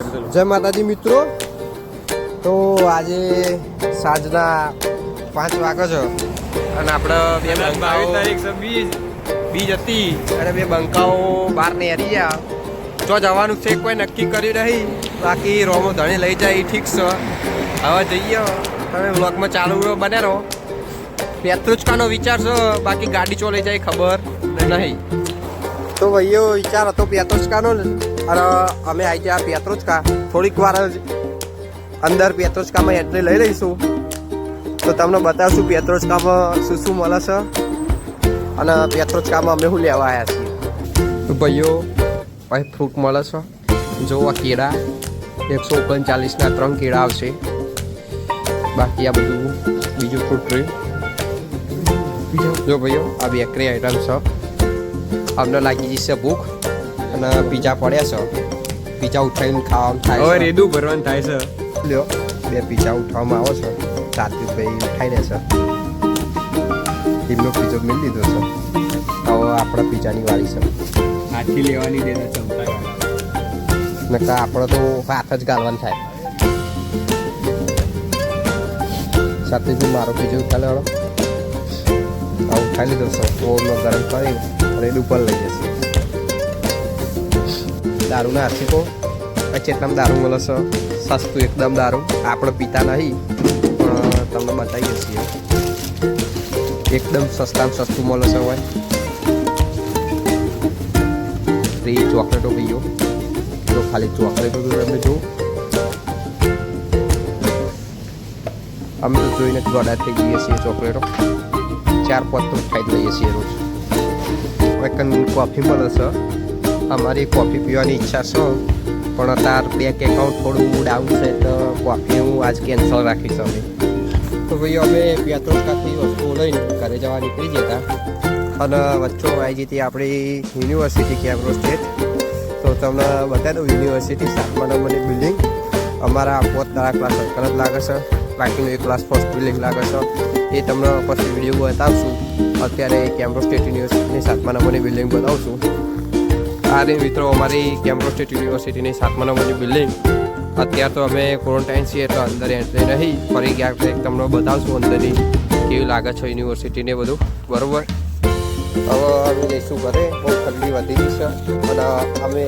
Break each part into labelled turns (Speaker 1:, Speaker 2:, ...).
Speaker 1: જય માતાજી મિત્રો, તો આજે સાંજના 5 વાગે છે અને આપણે બે બંકાઓ બીજ હતી અને બે બંકાઓ બહાર નેરી ગયા. જો જવાનું છે કોઈ નક્કી કર્યું નહીં, બાકી રોમો ધણી લઈ જાય ઠીક છે. હવે જઈએ, તમે વ્લોગમાં ચાલુ બને રહો. પેત્રુચકાનો વિચાર છે, બાકી ગાડી ચો લઈ જાય ખબર નહીં. તો ભાઈઓ વિચાર હતો પેત્રુચકાનો અને અમે આવી ગયા પેત્રુચકા. થોડીક વાર જ અંદર પેત્રુચકામાં એન્ટ્રી લઈ લઈશું તો તમને બતાવશું પેત્રુચકામાં શું શું મળે છે અને પેત્રુચકામાં અમે શું લેવા આવ્યા છીએ. તો ભાઈઓ અહીં ફ્રૂટ મળે છે. જો આ કેળા 139ના 3 કેળા આવશે. બાકી આ બધું બીજું ફ્રૂટ રહ્યું. જો ભાઈઓ આ બેકરી આઈટમ છે. અમને લાગી જશે ભૂખ અને પીઝા પડ્યા છે. પીઝા ઉઠાવીને ખાવાનું થાય
Speaker 2: હવે રેડું ભરવાનું થાય છે.
Speaker 1: લ્યો, બે પીઝા ઉઠાવવામાં આવો છો. સાત્વિકભાઈ ઉઠાઈ દેશે. એમનો પીઝો મિલ લીધો છે. હવે આપણા પીઝાની વાળી છે.
Speaker 2: હાથથી લેવાની દેતા ચમતા
Speaker 1: નકા આપણે તો હાથ જ ગાળવાનું થાય. સાત્વિકભાઈ મારો પીઝો ઉઠાવી લેવાનો. આ ઉઠાવી લીધો છે. ઓવનમાં ગરમ કરી રેડ ઉપર લઈ જશે. દારૂના આશિકો ચેટલામાં દારૂ મળે છે. સસ્તું એકદમ દારૂ. આપણે પીતા નહીં પણ તમને બતાવીએ છીએ. એકદમ સસ્તામાં સસ્તું મળે છે. હોય ફ્રી ચોકલેટો પીઓ. તો ખાલી ચોકલેટો તો તમે જુઓ. અમે તો જોઈને જ ગોડા થઈ જઈએ છીએ. ચોકલેટો 4-5 તો ખાઈ લઈએ છીએ રોજ. કોફી મળે છે. અમારી કોફી પીવાની ઈચ્છા છે પણ અત્યારે બેંક એકાઉન્ટ થોડું ડાઉન છે તો કોફી હું આજ કેન્સલ રાખીશ. અમે તો ભાઈ અમે પેત્રુચકાથી વસ્તુઓ લઈને ઘરે જવા નીકળી જતા અને વચ્ચે આવી જતી આપણી યુનિવર્સિટી કેમ્બ્રોજ સ્ટેટ. તો તમને બતાવી દઉં યુનિવર્સિટી 7મા નંબરની બિલ્ડિંગ. અમારા 4 ક્લાસ સર્કલ જ લાગે છે. બાકીનું એક ક્લાસ ફર્સ્ટ બિલ્ડિંગ લાગે છે. એ તમને પછી વિડીયો બતાવશું. અત્યારે કેમ્બ્રોજ સ્ટેટ યુનિવર્સિટીની 7મા નંબરની બિલ્ડિંગ બતાવશું. આ રે મિત્રો અમારી કેમ્બ્રોજ સ્ટેટ યુનિવર્સિટીની 7મા નંબરની બિલ્ડિંગ. અત્યારે તો અમે ક્વોરન્ટાઇન છીએ તો અંદર એન્ટ્રી નહીં. ફરી ક્યાંક તમને બતાવશું અંદરની કેવી લાગે છે યુનિવર્સિટીને બધું. બરાબર, હવે અમે જઈશું ઘરે. બહુ ઠંડી વધી ગઈ છે અને અમે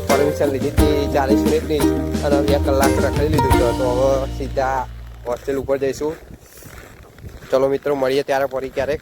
Speaker 1: પરમિશન લીધી હતી 40 મિનિટની અને 2 કલાક રખડી લીધું છે. તો હવે સીધા હોસ્ટેલ ઉપર જઈશું. ચલો મિત્રો, મળીએ ત્યારે ફરી ક્યારેક.